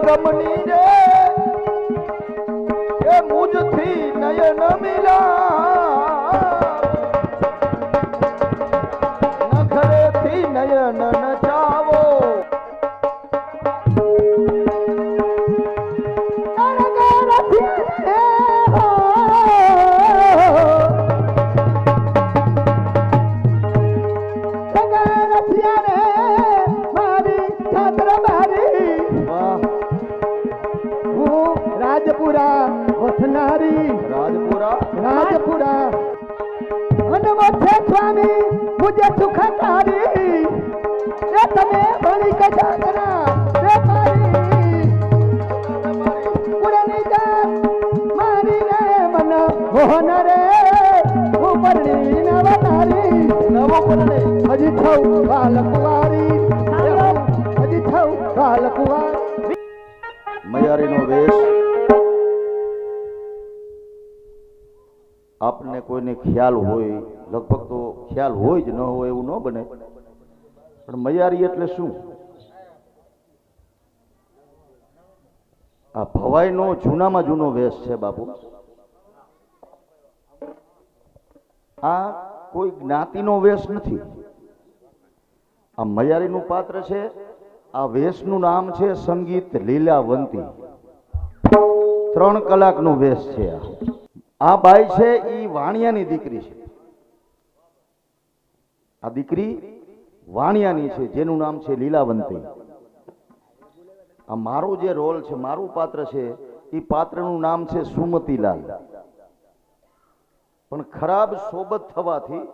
ગમની રે એ મુજથી નયન મિલા નખરેથી નયન નચાવો રાજપુરા વસનારી રાજપુરા હનુમતે સ્વામી મુજે સુખકારી એ તમે ભણી કે જાગરા રે મારી પુરાની જાત મારી રે મન મોહન રે ઉપરની નવતારી નવો પરણે હજી થઉ બાલકુવારી હજી થઉ બાલકુવારી મયારીનો વેશ આપને કોઈને ખ્યાલ હોય, લગભગ તો ખ્યાલ હોય જ ન હોય એવું ન બને, પણ મયારી એટલે શું? આ ભવાઈનો જૂનામાં જૂનો વેશ છે બાપુ. આ કોઈ જ્ઞાતિનો વેશ નથી. આ મયારીનું પાત્ર છે. આ વેશનું નામ છે સંગીત લીલાવંતી. 3 કલાકનો વેશ છે. આ બાઈ છે એ વાણિયાની દીકરી છે. આ દીકરી વાણિયાની છે જેનું નામ છે લીલાવંતી. આ મારો જે રોલ છે, મારું પાત્ર છે, એ પાત્રનું નામ છે સુમતીલાલ. પણ ખરાબ સોબત થવાથી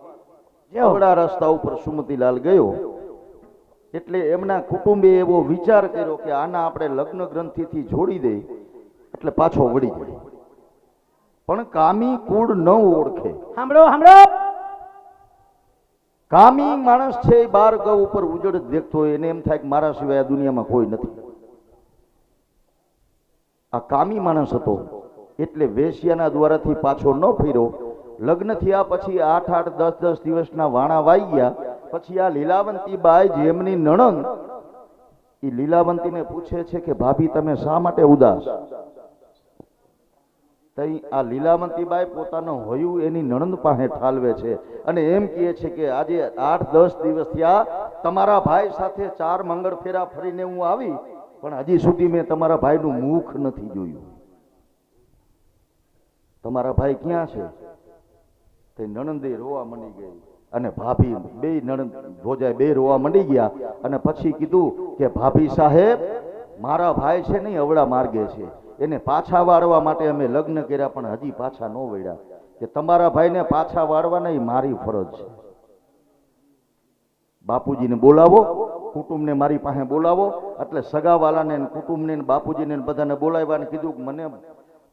અવળા રસ્તા ઉપર સુમતીલાલ ગયો એટલે એમના કુટુંબે એવો વિચાર કર્યો કે આના આપણે લગ્ન ગ્રંથિથી જોડી દઈ એટલે પાછો વળી જાય. પણ કામી કુળ ન ઓળખે. સાંભળો કામી માણસ છે એ બાર ગૌ ઉપર ઉજળ દેખતો હોય, એને એમ થાય કે મારા સિવાય આ દુનિયામાં કોઈ નથી. આ કામી માણસ હતો એટલે વેશ્યાના દ્વારાથી પાછો ન ફર્યો. લગ્ન થયા પછી 8-8, 10-10 દિવસના વાણા વાઈ ગયા. પછી આ લીલાવંતી બાઈ જેમની નણંદ, એ લીલાવંતીને પૂછે છે કે ભાભી તમે શા માટે ઉદાસ? તઈ આ લીલાવંતી બાઈ પોતાનો હયું એની નણંદ પાસે ઠાલવે છે અને એમ કહે છે કે આજે 8-10 દિવસ થયા તમારા ભાઈ સાથે 4 મંગળ ફેરા ફરીને હું આવી, પણ હજી સુધી મેં તમારા ભાઈનું મુખ નથી જોયું. તમારા ભાઈ ક્યાં છે? તે નણંદે રોવા માંડી ગઈ અને ભાભી બે નણંદ ભોજાય બે રોવા માંડી ગયા. અને પછી કીધું કે ભાભી સાહેબ, મારા ભાઈ છે નહીં અવળા માર્ગે છે, એને પાછા વાળવા માટે અમે લગ્ન કર્યા પણ હજી પાછા ન વળ્યા. કે તમારા ભાઈને પાછા વાળવાના એ મારી ફરજ છે. બાપુજીને બોલાવો, કુટુંબને મારી પાસે બોલાવો. એટલે સગાવાલાને, કુટુંબને, બાપુજીને બધાને બોલાવ્યા. કીધું કે મને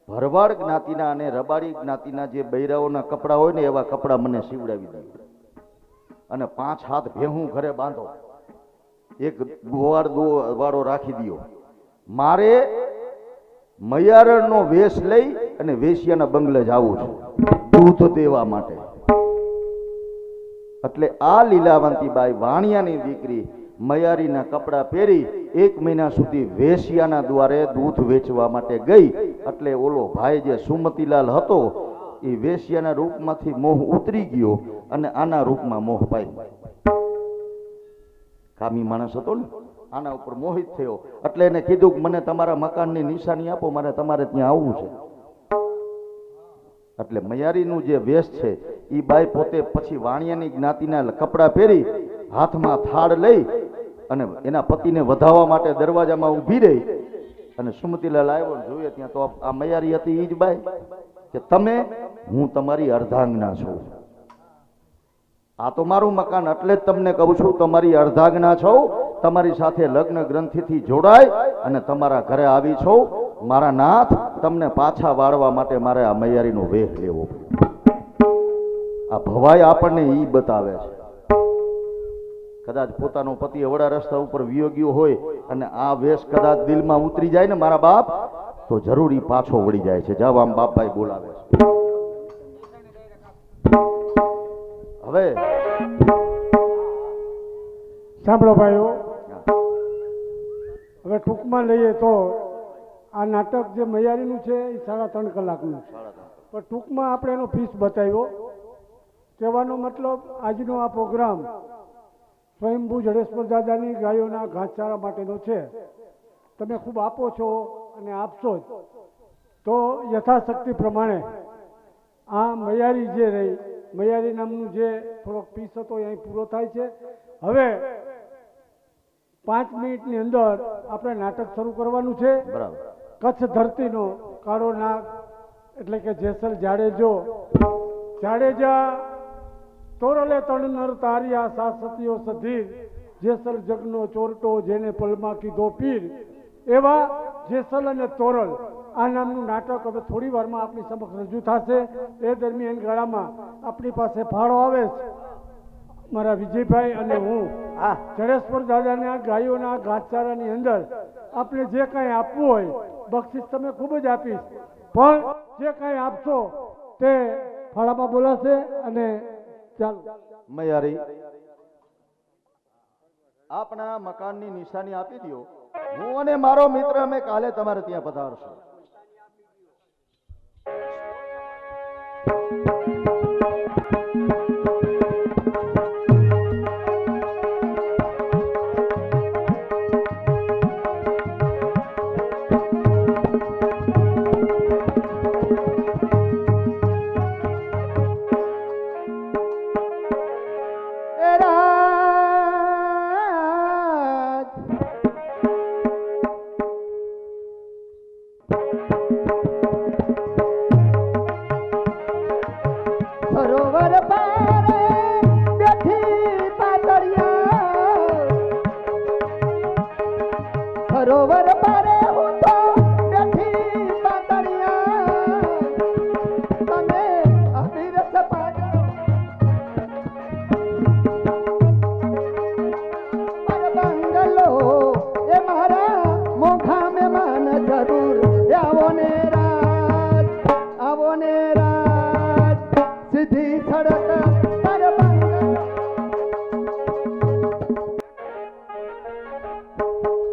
ભરવાડ જ્ઞાતિના અને રબારી જ્ઞાતિના જે બૈરાઓના કપડા હોય ને એવા કપડા મને સીવડાવી દે અને 5 હાથ ભેહું ઘરે બાંધો, એક ગોવાળ વાળો રાખી દો. મારે મયારણનો વેશ લઈ અને વેશ્યાના બંગલે જવું છે દૂધ દેવા માટે. એટલે આ લીલાવંતી બાઈ વાણિયાની દીકરી મયારીના કપડા પહેરી 1 મહિના સુધી વેશ્યાના દ્વારે દૂધ વેચવા માટે ગઈ. એટલે ઓલો ભાઈ જે સુમતીલાલ હતો એ વેશ્યાના રૂપમાંથી મોહ ઉતરી ગયો અને આના રૂપમાં મોહ પામ્યો. કામી માણસ હતો ને, આના ઉપર મોહિત થયો. એટલે એને કીધું કે મને તમારા મકાનની નિશાની આપો, મારે તમારે ત્યાં આવવું છે. એટલે મયારીનું જે વેશ છે એ બાઈ પોતે પછી વાણિયાની જ્ઞાતિના કપડા પહેરી હાથમાં થાળ લઈ અને એના પતિને વધાવવા માટે દરવાજામાં ઊભી રહી. અને સુમતીલાલ આવ્યો ને જોઈએ ત્યાં તો આ મયારી હતી એ જ બાઈ કે તમે, હું તમારી અર્ધાંગના છું, આ તો મારું મકાન, એટલે જ તમને કહું છું તમારી અર્ધાંગના છો, તમારી સાથે લગ્ન ગ્રંથિથી જોડાય અને તમારા ઘરે આવી છો. મારા નાથ, તમને પાછા વાળવા માટે મારે આ મયારીનો વેશ લેવો. આ ભવાઈ આપણને ઈ બતાવે છે. કદાચ પોતાનો પતિ અવળા રસ્તા ઉપર વિયોગ્યો હોય અને આ વેશ કદાચ દિલમાં ઉતરી જાય ને મારા બાપ, તો જરૂરી પાછો વળી જાય છે. જાવ, આમ બાપભાઈ બોલાવે છે. હવે સાંભળો ભાઈઓ, હવે ટૂંકમાં લઈએ તો આ નાટક જે મૈયારીનું છે એ 3.5 કલાકનું છે, પણ ટૂંકમાં આપણે એનો ફીસ બતાવ્યો. કહેવાનો મતલબ આજનો આ પ્રોગ્રામ સ્વયંભૂ જડેશ્વર દાદાની ગાયોના ઘાસચારા માટેનો છે. તમે ખૂબ આપો છો અને આપશો જ, તો યથાશક્તિ પ્રમાણે આ મૈયારી જે રહી, મૈયારી નામનું જે થોડોક પીસ હતો એ અહીં પૂરો થાય છે. હવે 5 મિનિટની અંદર આપણે નાટક શરૂ કરવાનું છે. બરાબર. કચ્છ ધરતીનો કાળો નાગ એટલે કે જેસલ જાડેજા તોરલે તણનર તાર્યા સાસતીઓ સધીર, જેસલ જગનો ચોરટો જેને પલમાં કીધો પીર. એવા જેસલ અને તોરલ આ નામનું નાટક હવે થોડી વારમાં આપણી સમક્ષ રજૂ થશે. એ દરમિયાન ગાળામાં આપણી પાસે ફાળો આવે છે મારા વિજયભાઈ અને હું. જડેશ્વર દાદાના ગાયોના ઘાસચારાની અંદર આપણે જે કાંઈ આપવું હોય, બક્ષિસ તમે ખૂબ જ આપીશ, પણ જે કાંઈ આપશો તે ફાળામાં બોલાશે. અને ચાલો મૈયારી, આપણા મકાનની નિશાની આપી દો. હું અને મારો મિત્ર અમે કાલે તમારે ત્યાં પધારશું. સરોવર પારે બેઠી પાતળિયા, સરોવર પારે હું તો બેઠી પાતળિયા, તમે અવિરત પાડો પર બંગલો એ મારા મોખા મહેમાન જરૂર. આવો ને રાત, આવો ને રાત, સીધી સડક પર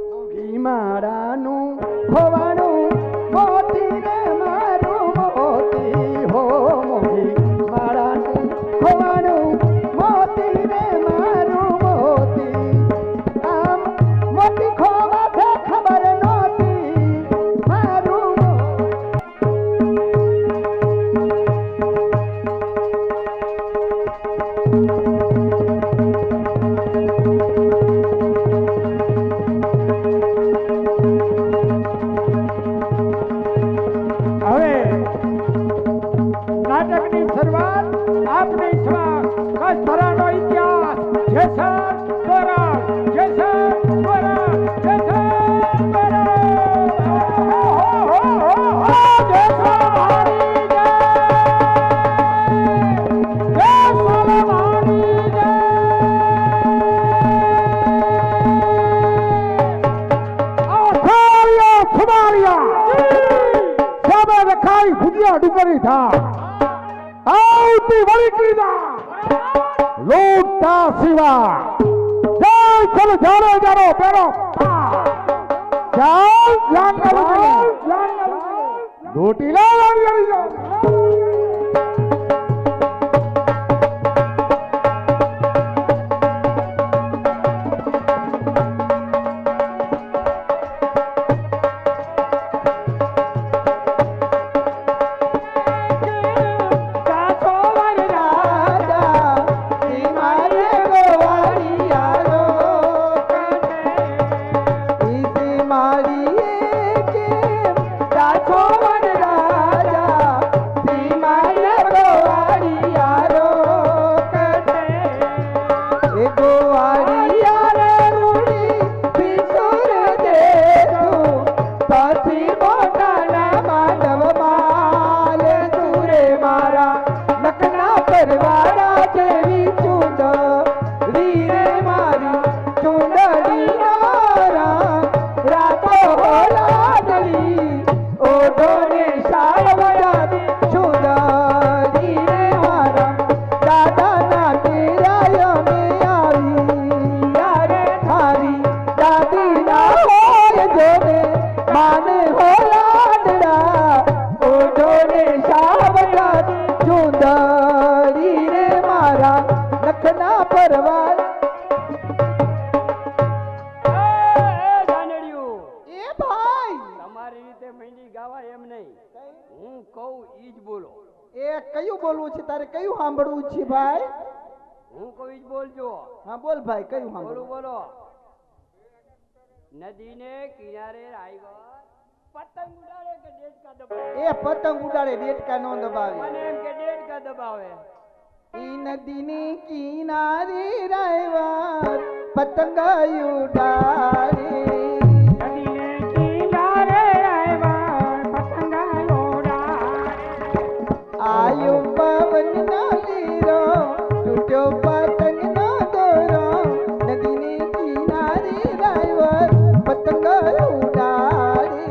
મોગી મારાનું ખોવાણું મોતી રે મારું મોતી હો. મોગી મારાનું ખોવાણું મોતી રે મારું મોતી. આમ મોતી ખોવા છે ખબર નહોતી મારું હવે નાટકની શરૂઆત આપની સમક્ષ કચ્છ ધરાનો ઇતિહાસ જેસલ તોરલ, જેસલ તોરલ, જેસલ તોરલ. જેસલ મારી જય, જેસલ મારી જય. આખારિયા ખુમારિયા સાબે રખાઈ ભુજિયા ડુંગરી થા આવતી વળી કીધા લોટા સિવા જય ચલ જારો જારો પેરો ચાલ લાંગલ લોટી લા લાંગલ પરવાર જાનડિયું એ ભાઈ તમારી રીતે મહેંદી ગાવા એમ નહીં હું કહું ઈ જ બોલો એ કયું બોલવું છે તારે કયું સાંભળવું છે ભાઈ હું કહું ઈ જ બોલજો હા બોલ ભાઈ કયું બોલો સાંભળવું બોલો નદીને કિનારે આવ્યા પતંગ ઉડાડે કે ડેડકા દબાવે એ પતંગ ઉડાડે ડેટકા નો દબાવે મને એમ કે ડેડકા દબાવે ઈ નદીની કિનારે રાયવાર પતંગ ઉડાડે આયો પવન ના લીરો તૂટ્યો પતંગ નો દોરો નદીની કિનારે રાયવાર પતંગ ઉડાડે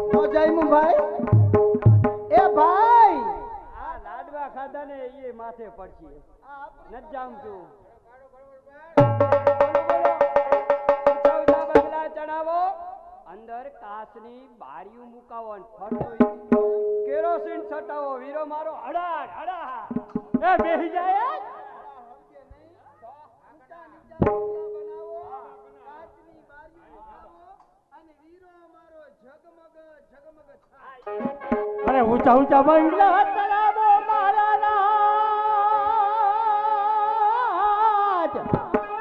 નો જાયમુ ભાઈ એ ભાઈ આ લાડવા ખાધા ને એ માથે પડશે ન જામતું બગલા ચડાવો અંદર કાચની બારીઓ મુકાવો અને ફરતો કેરોસીન છટાવો વીરો મારો હડાડ હડા એ બેહી જાય અરે ઊંચા ઊંચા બંગલા ચડાવો મારા રાજ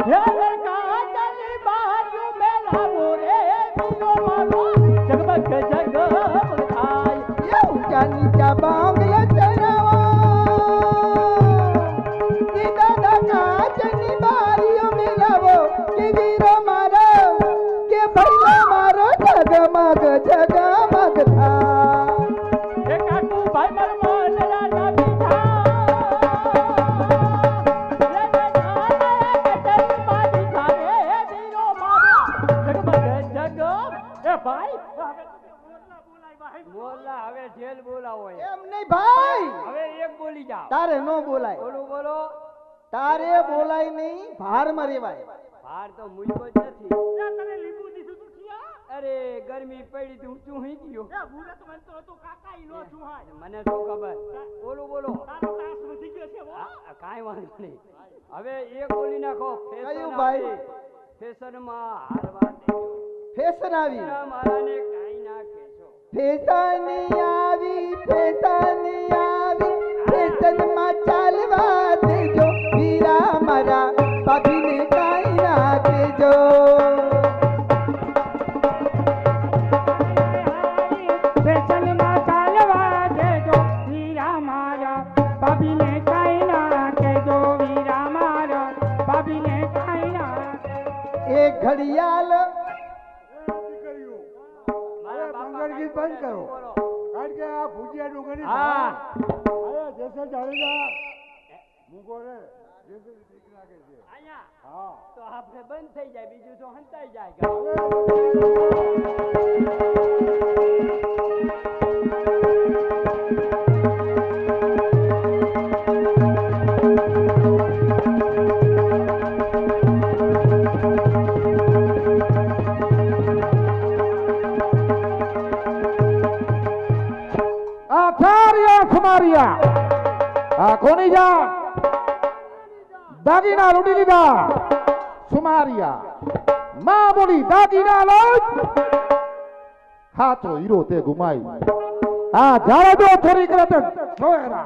હે લડકા ચલી બાજુ મેલાવો રે બીજો મારો જગમગ જગમગ થાય એ ઊંચા નીચા બાંગલા ચડાવો કે દાદા કાચની બારીઓ મિલાવો કે વીરો મારો કે ભૈલા મારો જગમગ જગમગ થાય એ કાટુ ભાઈ માર મોલરા ના પીઠા રે કટલ બાજી થાગે બીજો મારો જગમગ જગમ એ ભાઈ બોલા હવે જેલ બોલાવો એમ નહીં ભાઈ હવે એક બોલી જાઓ તારે નો બોલાય બોલો બોલો તારે બોલાય નહીં ભારમાં રેવાય ભાર તો મૂક્યો જ નથી તને લીંબુ દીધું તું ખિયા અરે ગરમી પડી તું ઊંચું હઈ ગયો એ ભૂરત મન તો કાકા ઈ નો છુહાય મને શું ખબર બોલો બોલો તારો તાસ વધી ગયો છે હો કાંઈ વાંધો નહીં હવે એક બોલી નાખો કયું ભાઈ? ફેશનમાં હારવા દેજો ફેશન આવી મારાને કાંઈ ના કહેશો ફેશન આવી ફેશનમાં ચાલવા દેજો વીરા મારા ભાભીને કાંઈ ના કહેજો ફેશનમાં ચાલવા દેજો વીરા મારા ભાભીને કાંઈ ના કહેજો વીરા મારા ભાભીને કાંઈ ના એ ઘડિયાળ મારા બાપા ગીત બંધ કરો. બોલો. કારણ કે આ ભુજિયા ડુંગરની હા. હવે જેસલ જાડેજા મૂકો રે જેસલ ઠીક લાગે છે અહીંયા હા તો આપણે બંધ થઈ જાય બીજું તો હંતાઈ જાય આ કોની જા દાગીના લૂંટી લીધા સુમારિયા માં બોલી દાગીના લૂંટ હાચો હીરો તે ગુમાઈ આ જાળો જો થોડી કરે તો જોયરા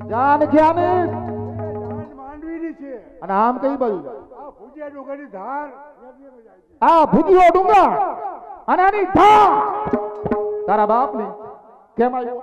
જાન જ્ઞાને માંડવીની છે અને આમ કઈ બાજુ આ ભુજિયા ડુંગરની ધાર આ ભૂતિયો ડુંગર અને આની ધા તારા બાપ ને કેમ આવ્યો